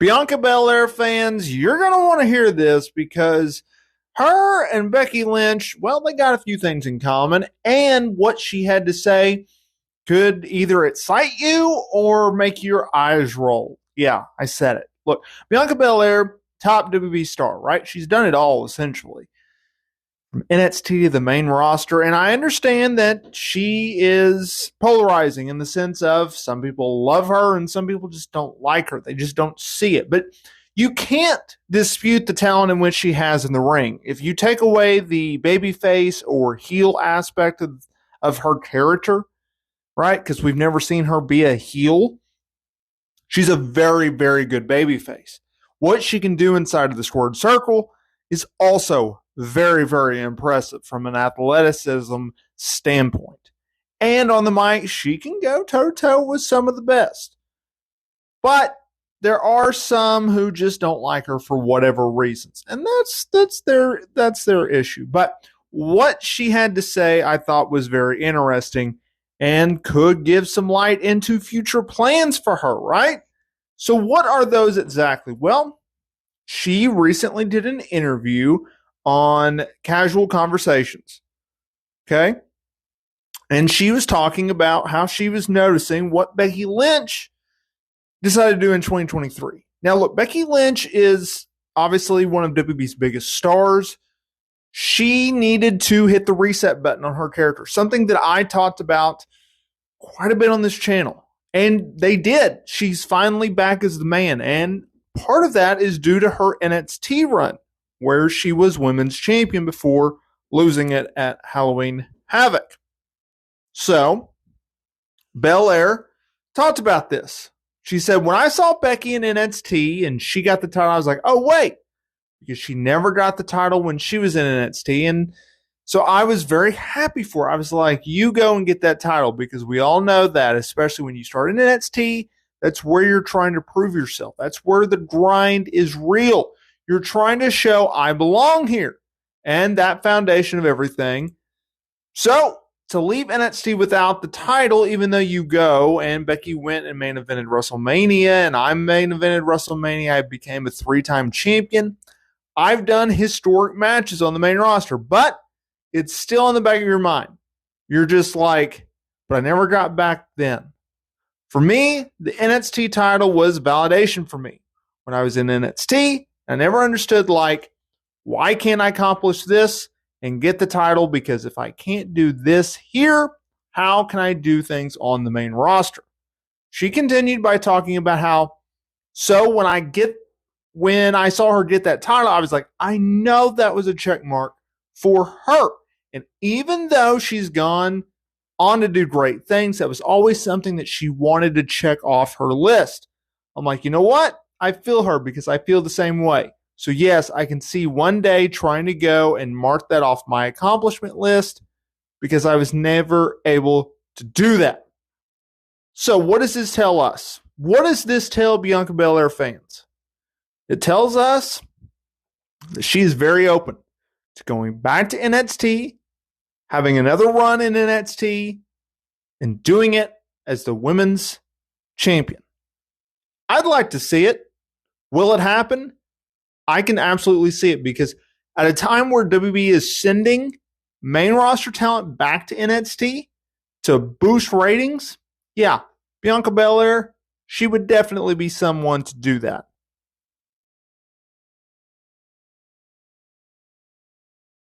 Bianca Belair fans, you're going to want to hear this because her and Becky Lynch, well, they got a few things in common, and what she had to say could either excite you or make your eyes roll. Yeah, I said it. Look, Bianca Belair, top WWE star, right? She's done it all, essentially. From NXT to the main roster, and I understand that she is polarizing in the sense of some people love her and some people just don't like her. They just don't see it. But you can't dispute the talent in which she has in the ring. If you take away the babyface or heel aspect of her character, right? Because we've never seen her be a heel. She's a very, very good babyface. What she can do inside of the squared circle is also very, very impressive from an athleticism standpoint. And on the mic, she can go toe-to-toe with some of the best. But there are some who just don't like her for whatever reasons. And that's their issue. But what she had to say, I thought was very interesting and could give some light into future plans for her, right? So what are those exactly? Well, she recently did an interview on Casual Conversations, okay? And she was talking about how she was noticing what Becky Lynch decided to do in 2023. Now, look, Becky Lynch is obviously one of WWE's biggest stars. She needed to hit the reset button on her character, something that I talked about quite a bit on this channel. And they did. She's finally back as the man. And part of that is due to her NXT run, where she was women's champion before losing it at Halloween Havoc. So, Belair talked about this. She said, when I saw Becky in NXT and she got the title, I was like, oh, wait, because she never got the title when she was in NXT. And so I was very happy for her. I was like, you go and get that title, because we all know that, especially when you start in NXT, that's where you're trying to prove yourself. That's where the grind is real. You're trying to show I belong here, and that foundation of everything. So to leave NXT without the title, even though you go and Becky went and main evented WrestleMania, and I main evented WrestleMania, I became a 3-time champion. I've done historic matches on the main roster, but it's still in the back of your mind. You're just like, but I never got back then. For me, the NXT title was validation for me. When I was in NXT, I never understood, like, why can't I accomplish this and get the title? Because if I can't do this here, how can I do things on the main roster? She continued by talking about how, so when I saw her get that title, I was like, I know that was a check mark for her. And even though she's gone on to do great things, that was always something that she wanted to check off her list. I'm like, you know what? I feel her, because I feel the same way. So yes, I can see one day trying to go and mark that off my accomplishment list, because I was never able to do that. So what does this tell us? What does this tell Bianca Belair fans? It tells us that she is very open to going back to NXT, having another run in NXT, and doing it as the women's champion. I'd like to see it. Will it happen? I can absolutely see it, because at a time where WWE is sending main roster talent back to NXT to boost ratings, yeah, Bianca Belair, she would definitely be someone to do that.